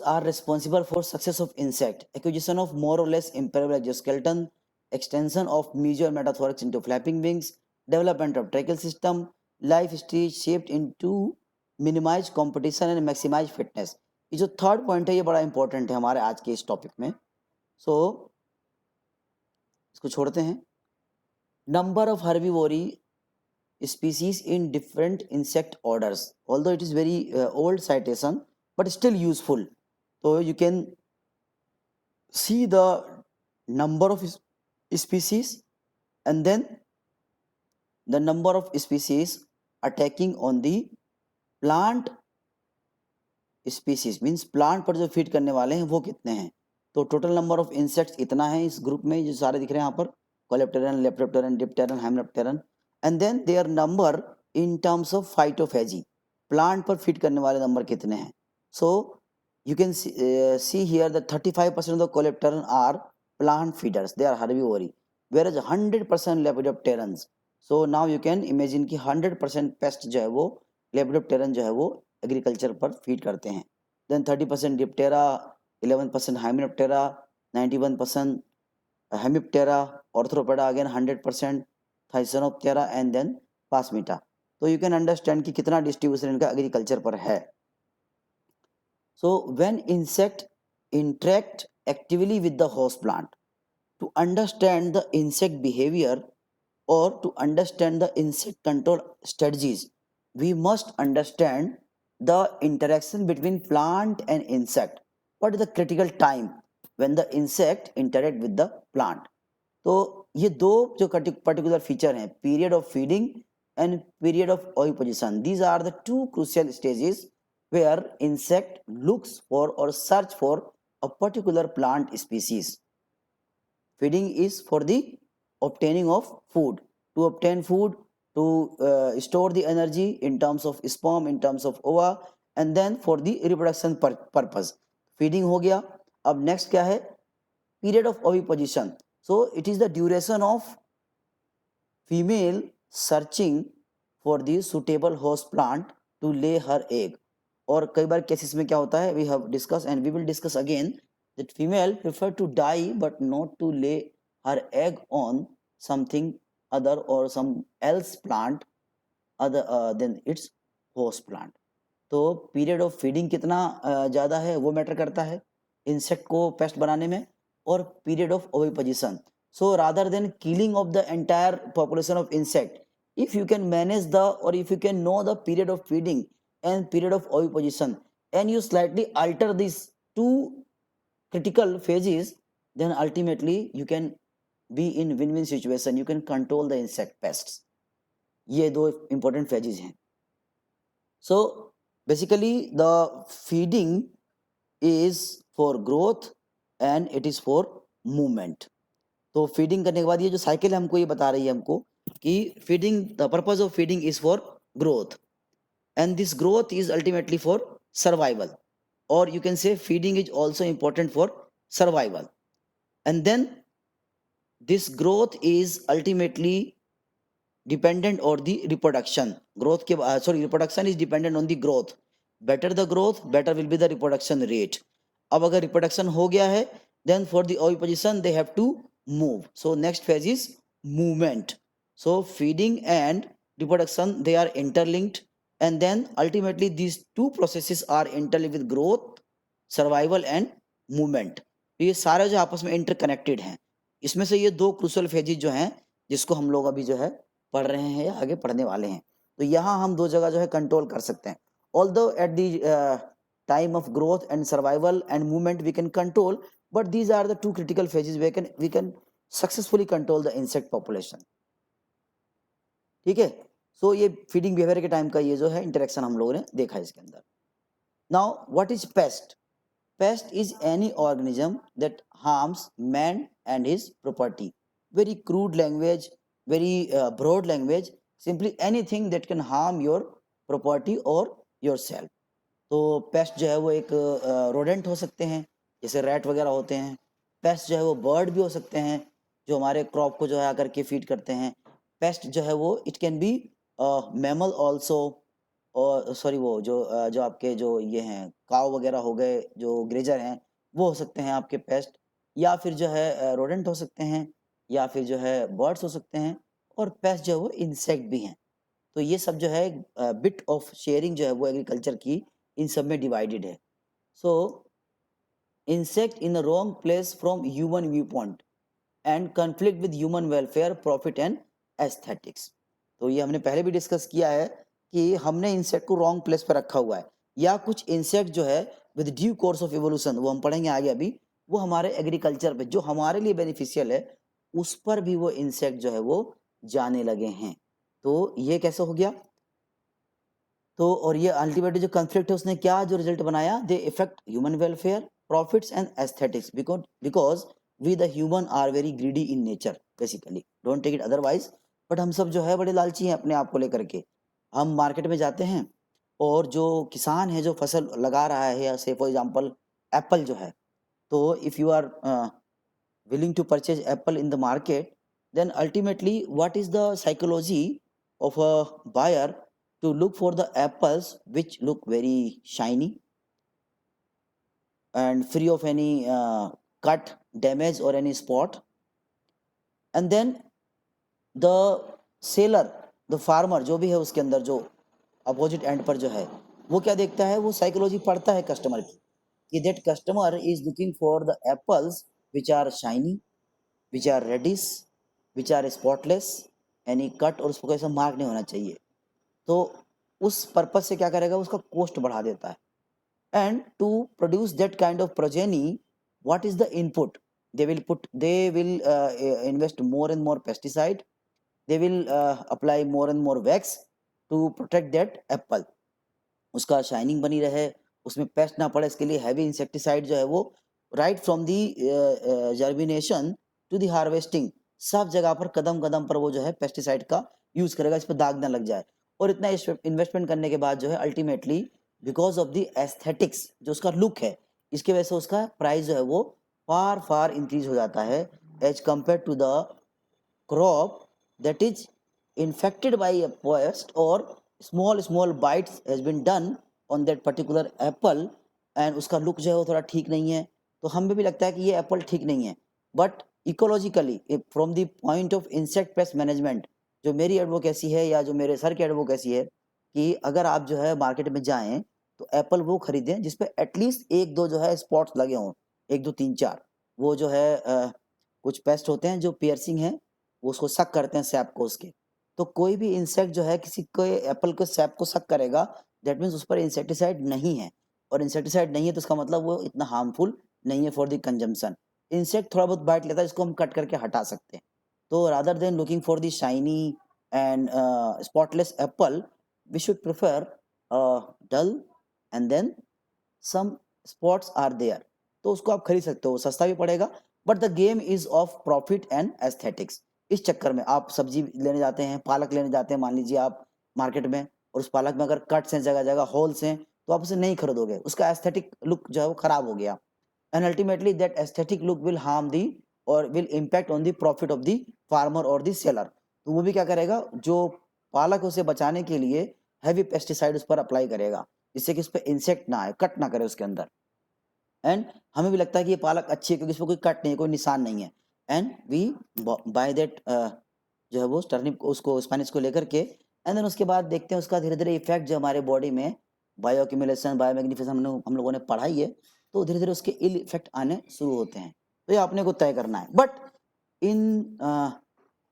are responsible for success of insect, acquisition of more or less impermeable exoskeleton, extension of major metathorax into flapping wings, development of tracheal system, life stage shaped into minimize competition and maximize fitness. ये जो third point है ये बड़ा important है हमारे आज के इस टॉपिक में. सो इसको छोड़ते हैं. Number of herbivory species in different insect orders, although it is very old citation but still useful. So you can see the number of species and then the number of species attacking on the plant species, means plant पर जो feed करने वाले हैं वो कितने हैं. तो total number of insects इतना है इस ग्रुप में जो सारे दिख रहे हैं यहाँ पर, coleopteran, lepidopteran, dipteran, hymenopteran, and then their number in terms of phytophagy, plant पर फीड करने वाले नंबर कितने हैं. सो you can see here that 35% of the coleopteran are plant feeders, they are herbivory, whereas 100% lepidopterans. So now you can imagine कि 100% paste जो है वो lepidopteran जो है वो एग्रीकल्चर पर फीड करते हैं. Then 30% Diptera, 11% Hymenoptera, 91% Hemiptera, Arthropoda again 100%, Thysanoptera and then पासमिटा. तो यू कैन अंडरस्टैंड कि कितना डिस्ट्रीब्यूशन इनका एग्रीकल्चर पर है. So when insect interact actively with the host plant, to understand the insect behavior or to understand the insect control strategies, we must understand the interaction between plant and insect. What is the critical time when the insect interact with the plant? तो ये दो जो particular feature हैं, period of feeding and period of oviposition, these are the two crucial stages where insect looks for or search for a particular plant species. Feeding is for the obtaining of food, to obtain food, to store the energy in terms of sperm, in terms of ova, and then for the reproduction purpose. Feeding हो गया. अब next क्या है? Period of oviposition. So it is the duration of female searching for the suitable host plant to lay her egg. और कई बार cases में क्या होता है, we have discuss and we will discuss again that female prefer to die but not to lay her egg on something other और some else plant other than its host plant. तो period of feeding कितना ज़्यादा है वो matter करता है insect को paste बनाने में, और period of oviposition. So rather than killing off the entire population of insect, if you can manage the or if you can know the period of feeding and period of oviposition and you slightly alter these two critical phases, then ultimately you can be in win-win situation, you can control the insect pests. ये दो important phases हैं. So basically the feeding is for growth and it is for movement. तो feeding करने के बाद ये जो cycle हमको ये बता रही है हमको कि feeding, the purpose of feeding is for growth and this growth is ultimately for survival, or you can say feeding is also important for survival. And then this growth is ultimately dependent on the reproduction. Growth के reproduction is dependent on the growth. Better the growth, better will be the reproduction rate. अब अगर reproduction हो गया है, then for the oviposition they have to move. So next phase is movement. So feeding and reproduction, they are interlinked, and then ultimately these two processes are interlinked with growth, survival and movement. तो ये सारे जो आपस में interconnected हैं. इसमें से ये दो क्रूशियल फेजेस जो हैं जिसको हम लोग अभी जो है पढ़ रहे हैं या आगे पढ़ने वाले हैं, तो यहाँ हम दो जगह जो है कंट्रोल कर सकते हैं. Although at the time of growth and survival and movement we can control, but these are the two critical phases where we can successfully control the insect population. ठीक है. सो ये फीडिंग बिहेवियर के time का ये जो है interaction हम लोगों ने देखा है इसके अंदर. Now what is pest? Pest is any organism that harms man and his property. Very crude language, very broad language, simply anything that can harm your property और योर सेल्फ. तो पेस्ट जो है वो एक रोडेंट हो सकते हैं जैसे रैट वगैरह होते हैं. पेस्ट जो है वो बर्ड भी हो सकते हैं जो हमारे क्रॉप को जो है आकर के फीड करते हैं. पेस्ट जो है वो it can be mammal also, और सॉरी वो जो आपके जो ये हैं काव वगैरह हो गए, जो ग्रेजर हैं, वो हो सकते हैं आपके पेस्ट, या फिर जो है रोडेंट हो सकते हैं, या फिर जो है बर्ड्स हो सकते हैं, और पेस्ट जो है वो इंसेक्ट भी हैं। तो ये सब जो है बिट ऑफ शेयरिंग जो है वो एग्रीकल्चर की इन सब में डिवाइडेड है। सो insect in the wrong place from human viewpoint and conflict with human welfare, profit and aesthetics। तो ये हमने पहले भी डिस्कस किया है कि हमने इंसेक्ट को रॉन्ग प्लेस पर रखा हुआ है, या कुछ इंसेक्ट जो है with due course of evolution, वो हम पढ़ेंगे आगे अभी, वो हमारे एग्रीकल्चर पे जो हमारे लिए बेनिफिशियल है उस पर भी वो इंसेक्ट जो है वो जाने लगे हैं। तो ये कैसे हो गया? तो और ये अल्टीमेटली जो कॉन्फ्लिक्ट है उसने क्या जो रिजल्ट बनाया, they effect human welfare, profits and aesthetics, because because we the human are very greedy in nature basically, don't take it otherwise. But हम सब जो है बड़े लालची हैं अपने आप को लेकर के। हम मार्केट में जाते हैं और जो किसान है जो फसल लगा रहा है, या से फॉर एग्जाम्पल एप्पल जो है, तो if you are willing to purchase apple in the market, then ultimately what is the psychology of a buyer to look for the apples which look very shiny and free of any cut, damage or any spot, and then the seller, the farmer जो भी है उसके अंदर जो opposite and पर जो है वो क्या देखता है, वो साइकोलॉजी पढ़ता है कस्टमर की, कि that customer is looking for the apples which are shiny, which are reddish, which are spotless, any cut और उसको कैसा मार्क नहीं होना चाहिए। तो उस पर्पज से क्या करेगा, उसका कॉस्ट बढ़ा देता है। And to produce that kind of progeny, what is the input, they will invest more and more pesticide, they will apply more and more wax to protect that apple, उसका shining बनी रहे, उसमें paste ना पड़े, इसके लिए heavy insecticide जो है वो right from the germination to the harvesting, सब जगह पर कदम कदम पर वो जो है पेस्टिसाइड का यूज करेगा, इस पर दाग ना लग जाए। और इतना इन्वेस्टमेंट करने के बाद जो है ultimately because of the aesthetics, जो उसका लुक है, इसकी वजह से उसका प्राइस जो है वो फार फार इंक्रीज हो जाता है as compare to the crop that is infected by a pest, or small bites has been done on that particular apple, and उसका लुक जो है वो थोड़ा ठीक नहीं है, तो हमें भी लगता है कि ये एप्पल ठीक नहीं है। But ecologically from the point of insect pest management, जो मेरी एडवोकेसी है या जो मेरे सर की एडवोकेसी है, कि अगर आप जो है मार्केट में जाएं तो एप्पल वो खरीदें जिसपे एटलीस्ट एक दो जो है स्पॉट्स लगे हों, एक दो तीन चार, वो जो है कुछ पेस्ट होते हैं जो पियर्सिंग है, वो उसको सक करते हैं सैप को उसके। तो कोई भी इंसेक्ट जो है किसी को एप्पल के सैप को सक करेगा, दैट मीन्स उस पर इंसेक्टिसाइड नहीं है, और इंसेक्टिसाइड नहीं है तो इसका मतलब वो इतना हार्मफुल नहीं है फॉर द कंजम्पशन। इंसेक्ट थोड़ा बहुत बाइट लेता है, इसको हम कट करके हटा सकते हैं। तो rather than looking for the shiny and spotless apple, we should prefer dull and then some spots are there, तो उसको आप खरीद सकते हो, सस्ता भी पड़ेगा। But the game is of profit and aesthetics. इस चक्कर में आप सब्जी लेने जाते हैं, पालक लेने जाते हैं मान लीजिए आप मार्केट में, और उस पालक में अगर कट्स हैं, जगह जगह होल्स हैं, तो आप उसे नहीं खरीदोगे, उसका एस्थेटिक लुक जो है वो खराब हो गया, and ultimately that aesthetic look will harm the और will impact on the profit of the farmer और द सेलर। तो वो भी क्या करेगा, जो पालक उसे बचाने के लिए हैवी पेस्टिसाइड उस पर अप्लाई करेगा, जिससे कि उस पर इंसेक्ट ना आए, कट ना करे उसके अंदर। एंड हमें भी लगता है कि ये पालक अच्छी है क्योंकि इसमें कोई कट नहीं है, कोई निशान नहीं है, एंड वी बाय दैट जो है वो टर्निप को, उसको स्पेनिश को लेकर के, एंड देन उसके बाद देखते हैं उसका धीरे धीरे इफेक्ट जो हमारे बॉडी में बायो एक्यूमुलेशन, बायो मैग्निफिकेशन हम लोगों ने पढ़ाई है, तो धीरे धीरे उसके इल इफेक्ट आने शुरू होते हैं। तो ये आपने को तय करना है। But in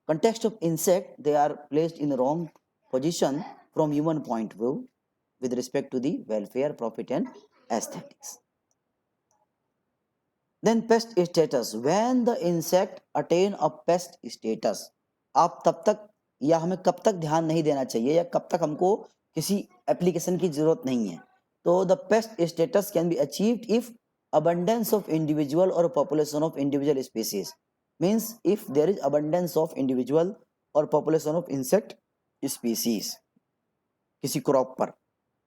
context of insect, they are placed in the wrong position from human point of view with respect to the welfare, profit and aesthetics. Then pest status, when the insect attain a pest status, आप तब तक या हमें कब तक ध्यान नहीं देना चाहिए, या कब तक हमको किसी एप्लीकेशन की जरूरत नहीं है। तो the pest status can be achieved if abundance of individual or population of individual species, means if there is abundance of individual or population of insect species किसी क्रॉप पर,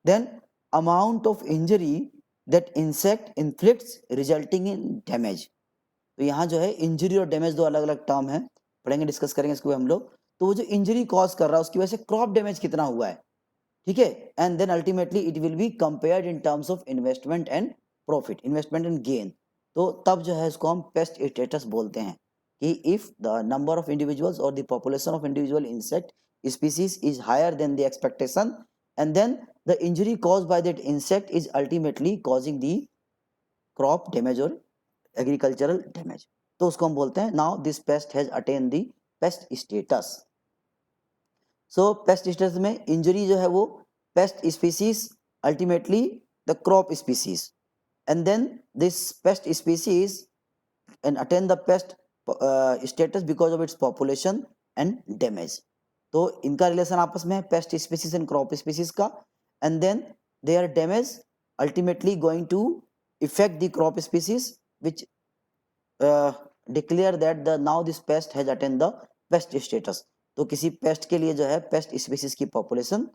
then amount of injury that insect inflicts resulting in damage। तो यहाँ जो है injury और damage दो अलग अलग टर्म है, पढ़ेंगे, डिस्कस करेंगे इसको हम लोग। तो वो जो इंजरी कॉज कर रहा है उसकी वजह से क्रॉप डैमेज कितना हुआ है, ठीक है, and then ultimately it will be compared in terms of investment and profit, investment and gain. तो तब जो है इसको हम पेस्ट स्टेटस बोलते हैं कि if the number of individuals और the population of individual insect species is higher than the expectation and then the injury caused by that insect is ultimately causing the crop damage और agricultural damage, तो उसको हम बोलते हैं now this pest has attain the pest status. So pest status में injury जो है वो pest species ultimately the crop species and then this pest species and attain the pest status because of its population and damage। तो इनका relation आपस में है pest species and crop species का, and then their damage ultimately going to effect the crop species which declare that the now this pest has attain the pest status. तो किसी pest के लिए जो है पेस्ट स्पीसीज की population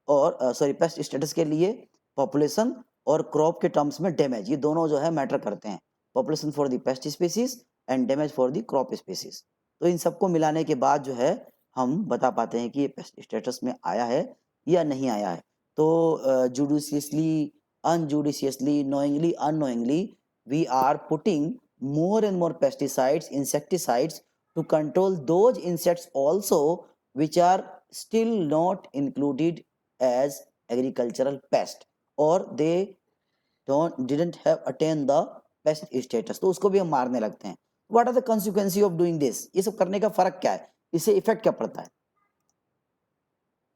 और pest status के लिए पॉपुलेशन और क्रॉप के टर्म्स में डैमेज, ये दोनों जो है मैटर करते हैं, population for the paste species and damage for the crop species. तो इन सबको मिलाने के बाद जो है हम बता पाते हैं कि ये पेस्ट स्टेटस में आया है या नहीं आया है। तो judiciously, unjudiciously, knowingly, unknowingly we are putting more and more pesticides, insecticides to control those insects also which are still not included as agricultural pest or they didn't have attained the pest status, तो उसको भी हम मारने लगते हैं। What are the consequences of doing this? ये सब करने का फर्क क्या है, इससे इफेक्ट क्या पड़ता है?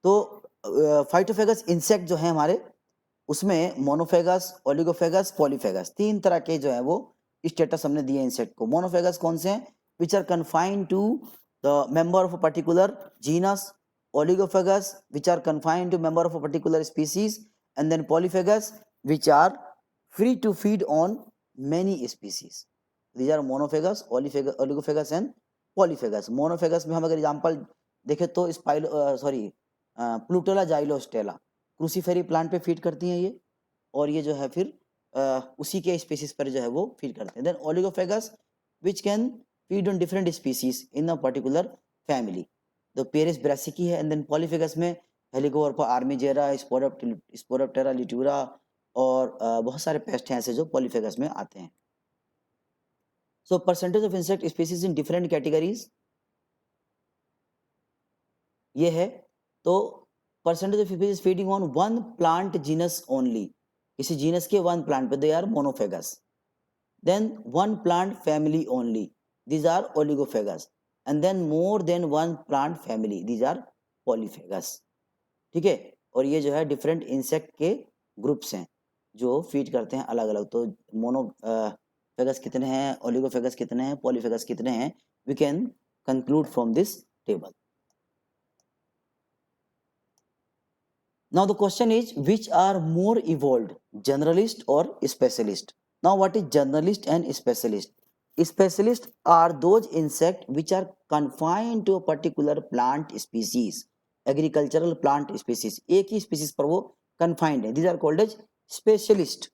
तो फाइटोफेगस इंसेक्ट जो है हमारे, उसमें मोनोफेगस, ओलिगोफेगस, पॉलीफेगस, तीन तरह के जो है वो स्टेटस हमने दिए इंसेक्ट को। मोनोफेगस कौन से हैं? Which are confined to the member of a particular genus, oligophagous which are confined to member of a particular species, and then polyphagous which are free to feed on many species. These are monophagous, oligophagous and polyphagous. Monophagous में हम अगर example देखें तो प्लूटोला जाइलोस्टेला क्रूसीफेरी plant पे feed करती हैं ये, और ये जो है फिर उसी के स्पीसीज पर जो है वो फीड करते हैं। Then oligophagous which can feed on different species in a particular family, तो पेरिस ब्रासिकी है। एंड देन पॉलीफेगस में हेलिकोवर्पा आर्मीजेरा, स्पोरोप्टेरा लिट्यूरा और बहुत सारे पेस्ट हैं ऐसे जो पॉलीफेगस में आते हैं। So percentage of insect species in different categories ये है। तो percentage of species feeding on one plant genus only, किसी जीनस के वन प्लांट पे, they are monophagous. Then one plant family only, these are oligophagous, and then more than one plant family, these are polyphagous. ठीक है, और ये जो है different insect के ग्रुप्स हैं जो फीड करते हैं अलग अलग। तो मोनोफेगस कितने हैं, ओलिगोफेगस कितने हैं, पॉलीफेगस कितने हैं, we can conclude from this table. Now the question is, which are more evolved, generalist or specialist? Now what is generalist and specialist? Specialist are those insects which are confined to a particular plant species, agricultural plant species, एक ही species पर वो confined है, these are called as specialist,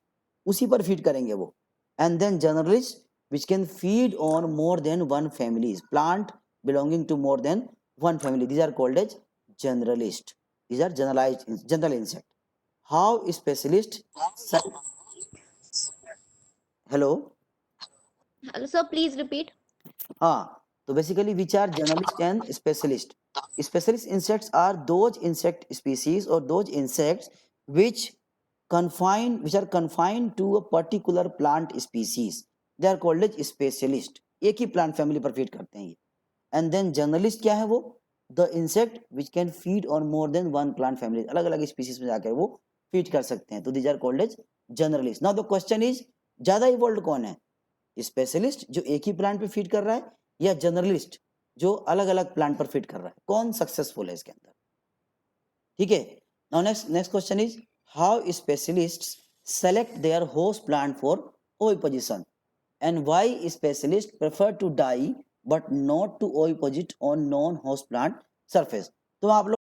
उसी पर feed करेंगे वो। And then generalist which can feed on more than one families, plant belonging to more than one family, these are called as generalist. These are general insect. How specialist? Hello. Hello, sir, please repeat. हाँ, तो basically which are generalist and specialist. Specialist insects are those insect species or those insects which are confined to a particular plant species. They are called as specialist. एक ही plant family पर feed करते हैं ये. And then generalist क्या है वो? The insect which can feed on more than one plant family, अलग अलग स्पीसीज में जाकर वो फीड कर सकते हैं, तो these are called as generalist. Now the question is, ज्यादा इवॉल्व कौन है, स्पेशलिस्ट जो एक ही प्लांट पे फीड कर रहा है या जनरलिस्ट जो अलग अलग प्लांट पर फीड कर रहा है, कौन सक्सेसफुल है इसके अंदर? ठीक है, now next question is, how specialists select their host plant for oviposition and why specialist prefer to die but not to oviposit on non-host plant surface। तो आप लोग